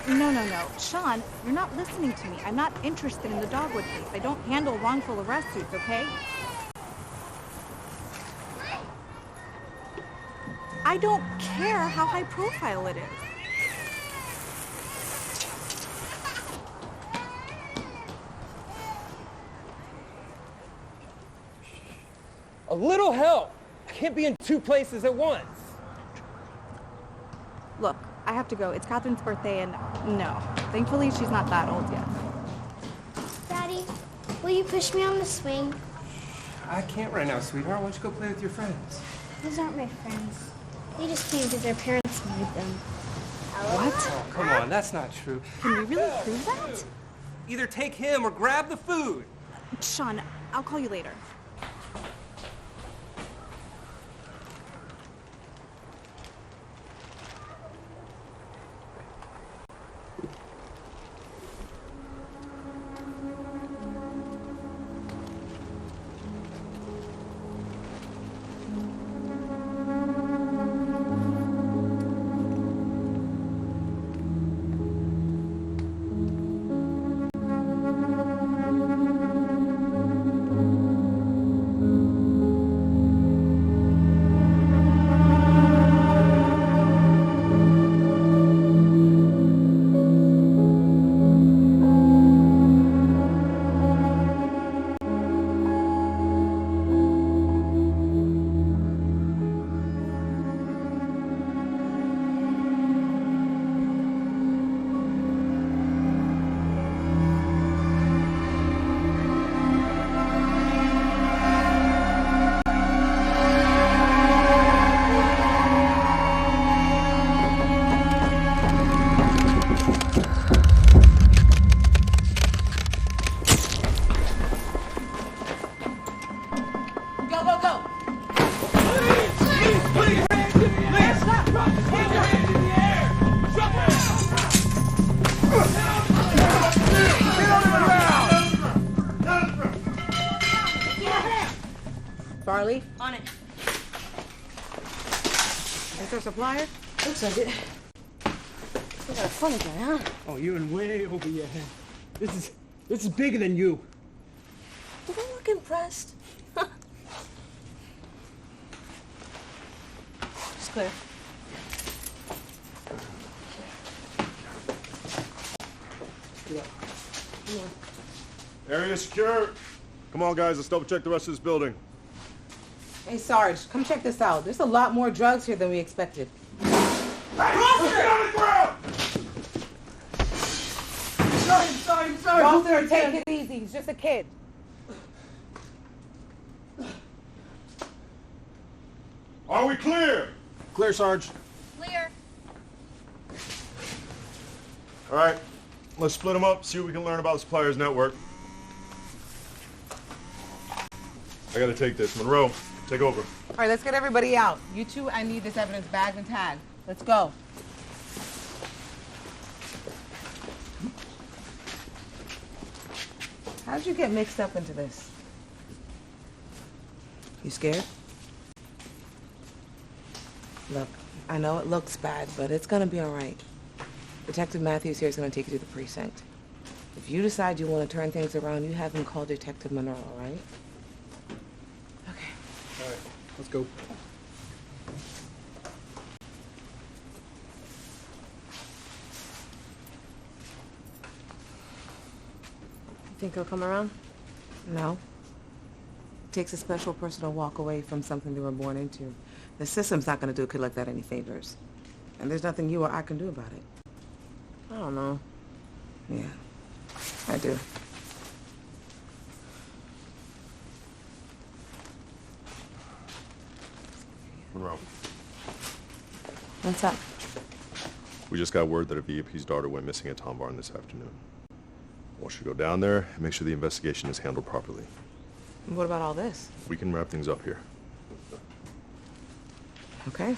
No. Sean, you're not listening to me. I'm not interested in the Dogwood case. I don't handle wrongful arrest suits, okay? I don't care how high profile it is. A little help! I can't be in two places at once. Look, I have to go. It's Catherine's birthday and no. Thankfully, she's not that old yet. Daddy, will you push me on the swing? I can't right now, sweetheart. Why don't you go play with your friends? Those aren't my friends. They just came because their parents made them. What? Oh, come on, that's not true. Can we really prove that? Either take him or grab the food. Sean, I'll call you later. Farley? On it. Is there a supplier? Looks like it. You got a funny guy, huh? Oh, you're in way over your head. This is bigger than you. Do they look impressed? It's clear. Area secure. Come on, guys. Let's double check the rest of this building. Hey, Sarge, come check this out. There's a lot more drugs here than we expected. Hey! Get on the ground! Sorry. Walter, take it easy. He's just a kid. Are we clear? Clear, Sarge. Clear. All right. Let's split them up, see what we can learn about the suppliers network. I gotta take this. Monroe, take over. All right, let's get everybody out. You two, I need this evidence bagged and tagged. Let's go. How'd you get mixed up into this? You scared? Look, I know it looks bad, but it's gonna be all right. Detective Matthews here is gonna take you to the precinct. If you decide you want to turn things around, you have him call Detective Monroe, all right? Okay. All right, let's go. You think he'll come around? No. It takes a special person to walk away from something they were born into. The system's not going to do a kid like that any favors. And there's nothing you or I can do about it. I don't know. Yeah, I do. Monroe, What's up? we just got word that a VIP's daughter went missing at Tom Barn this afternoon. I want you to go down there and make sure the investigation is handled properly. And what about all this? We can wrap things up here. Okay.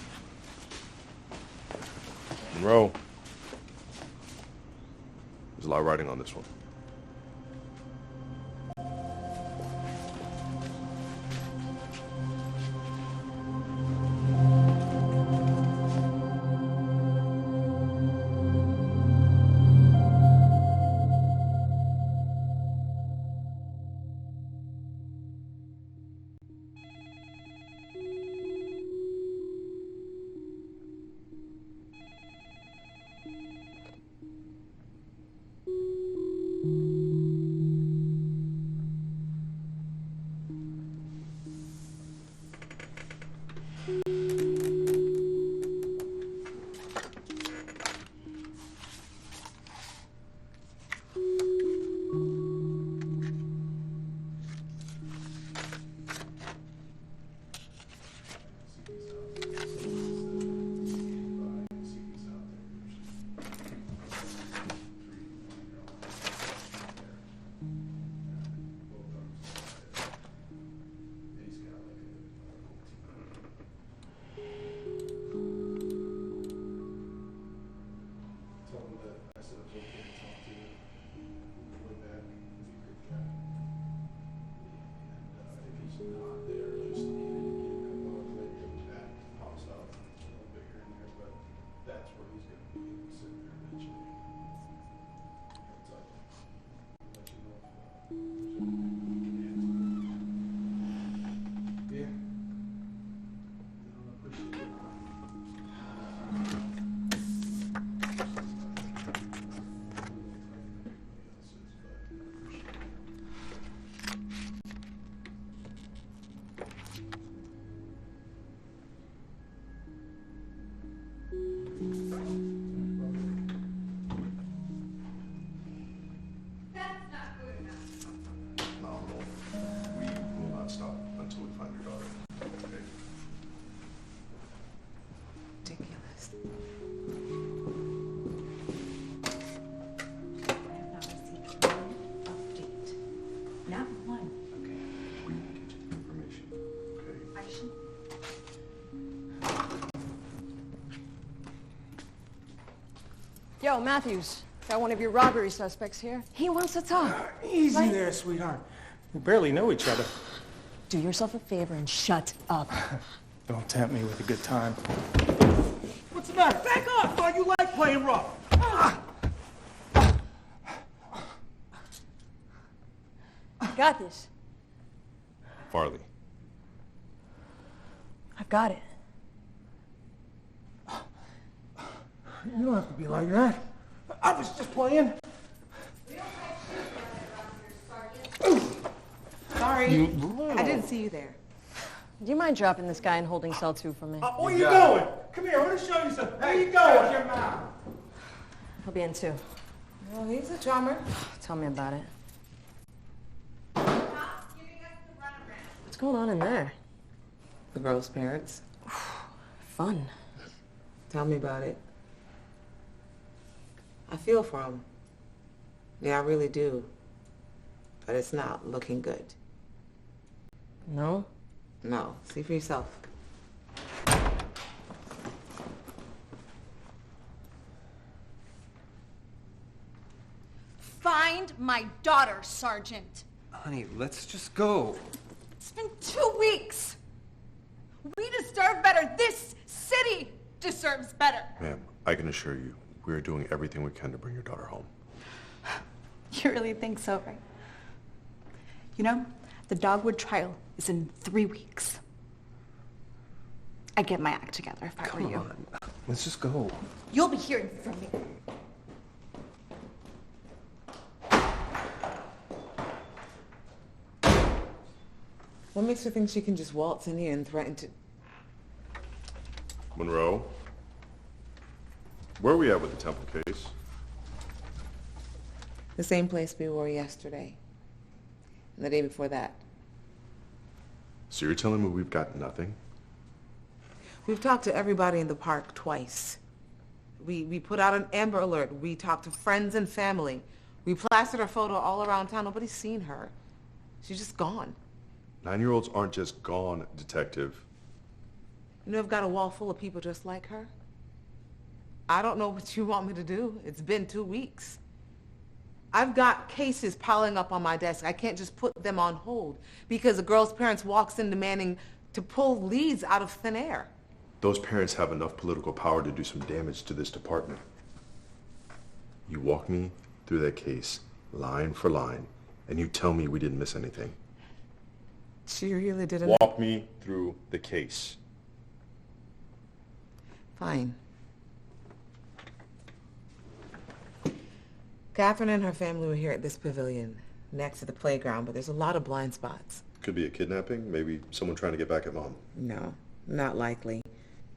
Monroe, there's a lot riding on this one. Yo, Matthews. Got one of your robbery suspects here. He wants to talk. Easy Right? there, sweetheart. We barely know each other. Do yourself a favor and shut up. Don't tempt me with a good time. What's the matter? Back off! Thought you like playing rough. Got this. Farley. I've got it. You don't have to be like that. I was just playing. Sorry. I didn't see you there. Do you mind dropping this guy in holding cell 2 for me? Where you going? Come here, I want to show you something. Where you going? Your mouth. He'll be in 2. Well, he's a charmer. Tell me about it. What's going on in there? The girl's parents. Fun. Tell me about it. I feel for him. Yeah, I really do. But it's not looking good. No? No, see for yourself. Find my daughter, Sergeant. Honey, let's just go. It's been 2 weeks. We deserve better. This city deserves better. Ma'am, I can assure you, we are doing everything we can to bring your daughter home. You really think so, right? You know, the Dogwood trial is in 3 weeks. I'd get my act together if I were you. Come on, let's just go. You'll be hearing from me. What makes her think she can just waltz in here and threaten to... Monroe, where are we at with the Temple case? The same place we were yesterday. And the day before that. So you're telling me we've got nothing? We've talked to everybody in the park twice. We put out an Amber Alert. We talked to friends and family. We plastered her photo all around town. Nobody's seen her. She's just gone. 9-year-olds aren't just gone, detective. You know, I've got a wall full of people just like her. I don't know what you want me to do. It's been 2 weeks. I've got cases piling up on my desk. I can't just put them on hold because a girl's parents walks in demanding to pull leads out of thin air. Those parents have enough political power to do some damage to this department. You walk me through that case, line for line, and you tell me we didn't miss anything. She really didn't... Walk me through the case. Fine. Catherine and her family were here at this pavilion, next to the playground, but there's a lot of blind spots. Could be a kidnapping, maybe someone trying to get back at Mom. No, not likely.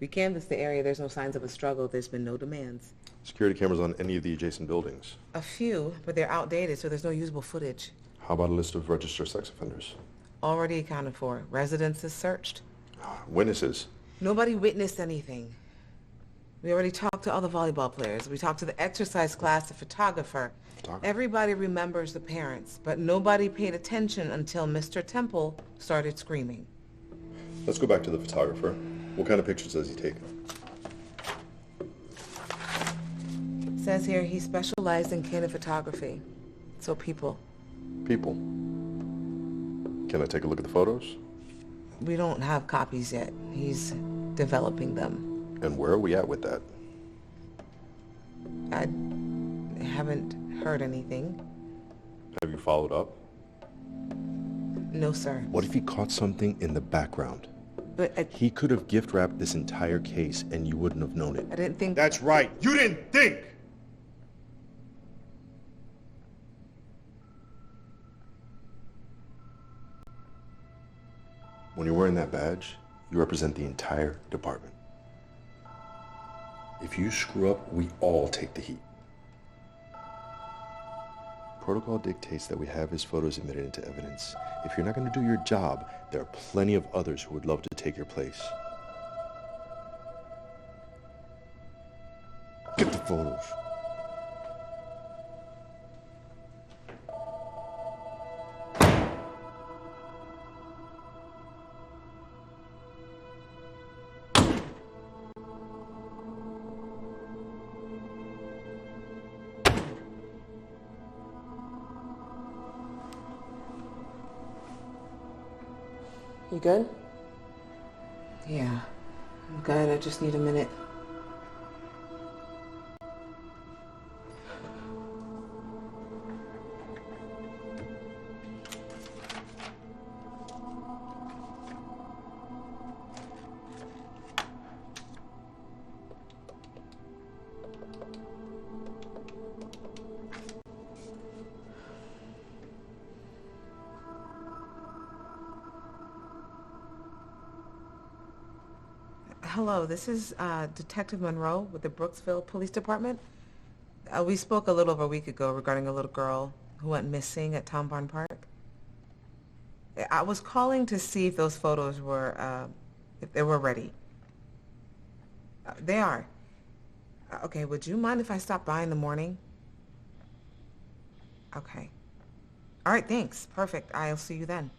We canvassed the area. There's no signs of a struggle. There's been no demands. Security cameras on any of the adjacent buildings. A few, but they're outdated, so there's no usable footage. How about a list of registered sex offenders? Already accounted for. Residences searched. Witnesses? Nobody witnessed anything. We already talked to all the volleyball players. We talked to the exercise class, the photographer. Everybody remembers the parents, but nobody paid attention until Mr. Temple started screaming. Let's go back to the photographer. What kind of pictures does he take? It says here he specialized in candid photography. So people. People. Can I take a look at the photos? We don't have copies yet. He's developing them. And where are we at with that? I haven't heard anything. Have you followed up? No, sir. What if he caught something in the background? But He could have gift wrapped this entire case and you wouldn't have known it. I didn't think... That's right. You didn't think! When you're wearing that badge, you represent the entire department. If you screw up, we all take the heat. Protocol dictates that we have his photos admitted into evidence. If you're not going to do your job, there are plenty of others who would love to take your place. Get the photos. You good? Yeah, I'm good. I just need a minute. Hello, this is Detective Monroe with the Brooksville Police Department. We spoke a little over a week ago regarding a little girl who went missing at Tom Barn Park. I was calling to see if those photos were, if they were ready. They are. Okay, would you mind if I stopped by in the morning? Okay. All right, thanks. Perfect. I'll see you then.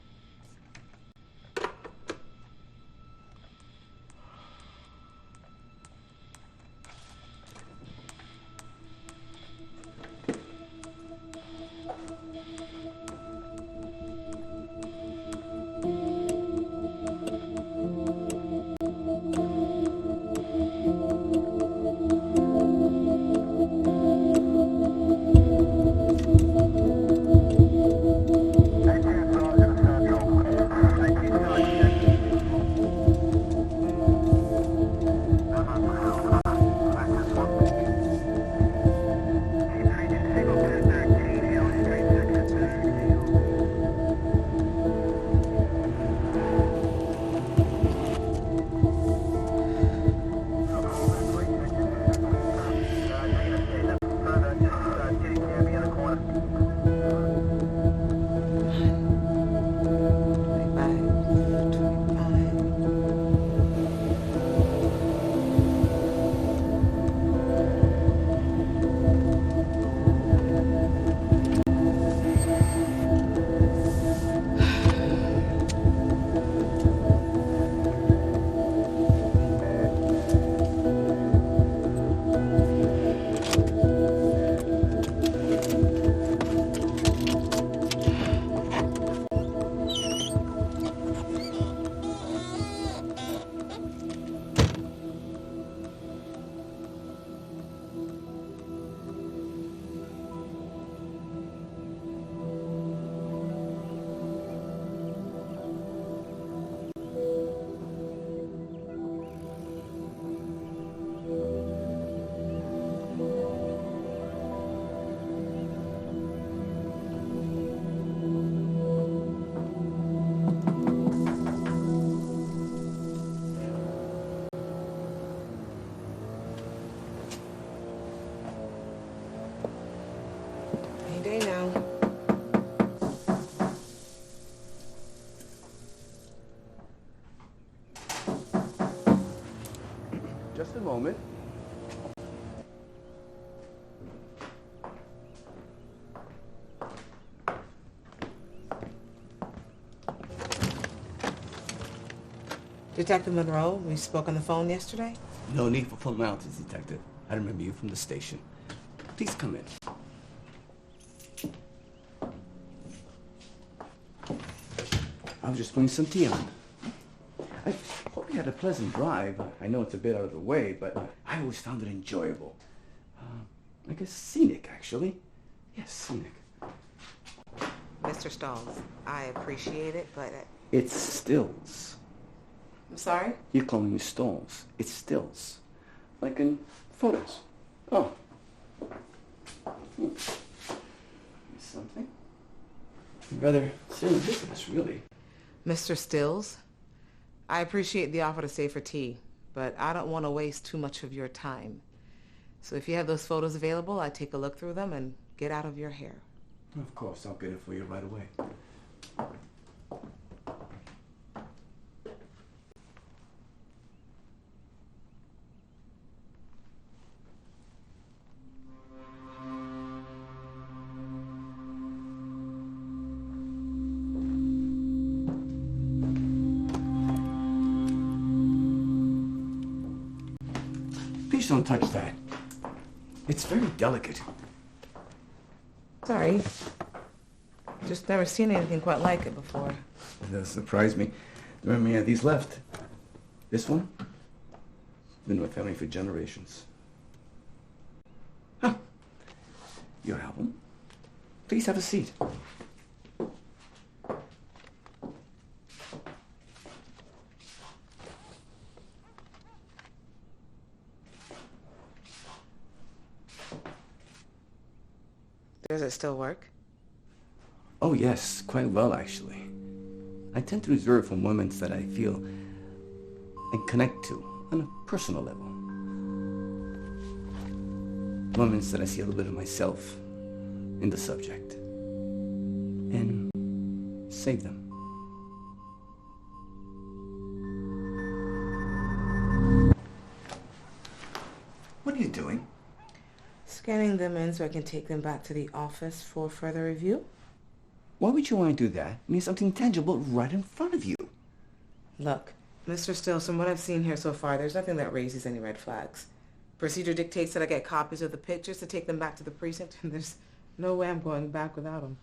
Any day now. Just a moment. Detective Monroe, we spoke on the phone yesterday? No need for formalities, Detective. I remember you from the station. Please come in. I was just putting some tea on. I hope you had a pleasant drive. I know it's a bit out of the way, but I always found it enjoyable. I guess scenic, actually. Yes, scenic. Mr. Stalls, I appreciate it, but... It's stills. I'm sorry? You're calling me stalls. It's stills. Like in photos. Oh. Something? Rather serendipitous, really. Mr. Stills, I appreciate the offer to stay for tea, but I don't want to waste too much of your time. So if you have those photos available, I take a look through them and get out of your hair. Of course, I'll get it for you right away. Please don't touch that. It's very delicate. Sorry. Just never seen anything quite like it before. It does surprise me. There are many of these left. This one? Been in my family for generations. Huh. Your album? Please have a seat. Does it still work? Oh yes, quite well actually. I tend to reserve for moments that I feel and connect to on a personal level. Moments that I see a little bit of myself in the subject and save them. What are you doing? Scanning them in so I can take them back to the office for further review. Why would you want to do that? I mean, something tangible right in front of you. Look, Mr. Stills, from what I've seen here so far, there's nothing that raises any red flags. Procedure dictates that I get copies of the pictures to take them back to the precinct, and there's no way I'm going back without them.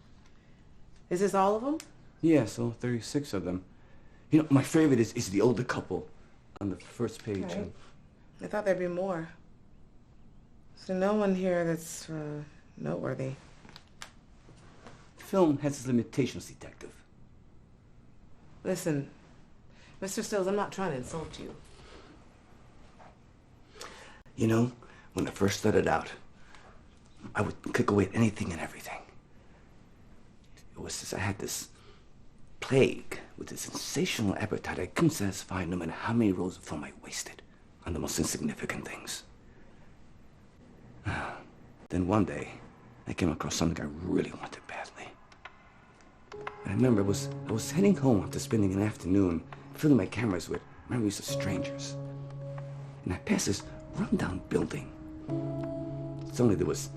Is this all of them? Yeah, so 36 of them. You know, my favorite is the older couple on the first page. Right. I thought there'd be more. So no one here that's noteworthy. Film has its limitations, detective. Listen, Mr. Stills, I'm not trying to insult you. You know, when I first started out, I would click away at anything and everything. It was just I had this plague with a sensational appetite I couldn't satisfy no matter how many rolls of film I wasted on the most insignificant things. Then one day, I came across something I really wanted badly. I remember I was heading home after spending an afternoon filling my cameras with memories of strangers. And I passed this rundown building. Suddenly there was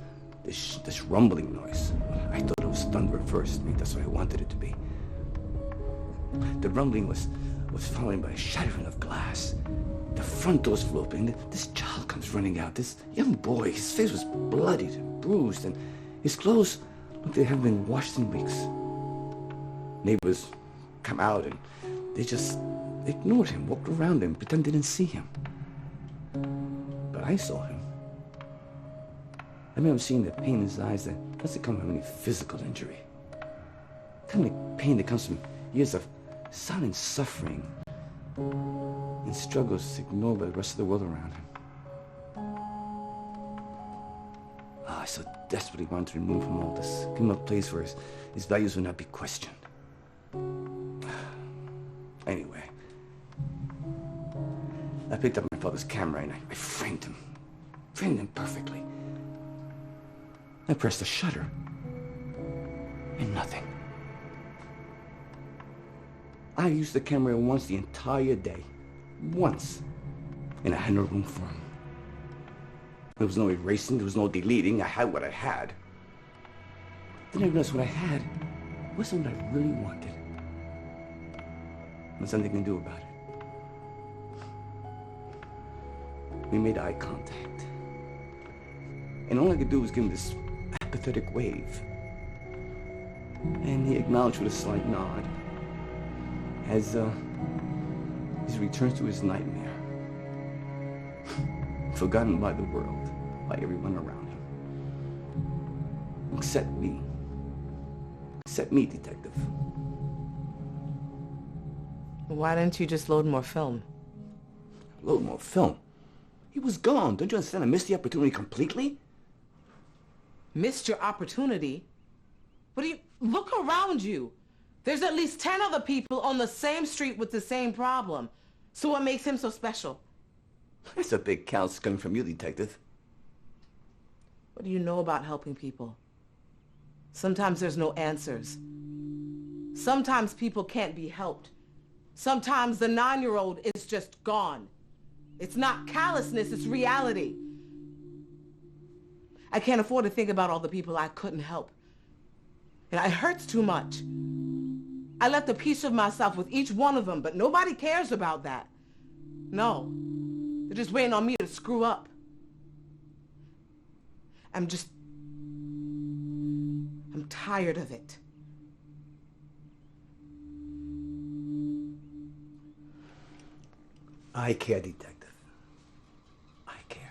this rumbling noise. I thought it was thunder at first. I mean, that's what I wanted it to be. The rumbling was followed by a shattering of glass. The front doors flew open. This child comes running out. This young boy, his face was bloodied and bruised, and his clothes looked like they hadn't been washed in weeks. Neighbors come out, and they just ignored him, walked around him, pretended they didn't see him. But I saw him. I remember seeing the pain in his eyes that doesn't come from any physical injury. The kind of pain that comes from years of silent suffering and struggles ignored by the rest of the world around him. I so desperately wanted to remove him all this, give him a place where his values would not be questioned. Anyway, I picked up my father's camera and I framed him perfectly. I pressed the shutter, and nothing. I used the camera once the entire day. Once. And I had no room for him. There was no erasing, there was no deleting. I had what I had. Then I realized what I had wasn't what I really wanted. There's nothing I can do about it. We made eye contact. And all I could do was give him this apathetic wave. And he acknowledged with a slight nod as he returns to his nightmare. Forgotten by the world, by everyone around him. Except me. Except me, detective. Why didn't you just load more film? Load more film? He was gone. Don't you understand? I missed the opportunity completely. Missed your opportunity? What do you... Look around you. There's at least 10 other people on the same street with the same problem. So what makes him so special? That's a big couch coming from you, detective. What do you know about helping people? Sometimes there's no answers. Sometimes people can't be helped. Sometimes the 9-year-old is just gone. It's not callousness, it's reality. I can't afford to think about all the people I couldn't help. And it hurts too much. I left a piece of myself with each one of them, but nobody cares about that. No. They're just waiting on me to screw up. I'm tired of it. I care, detective. I care.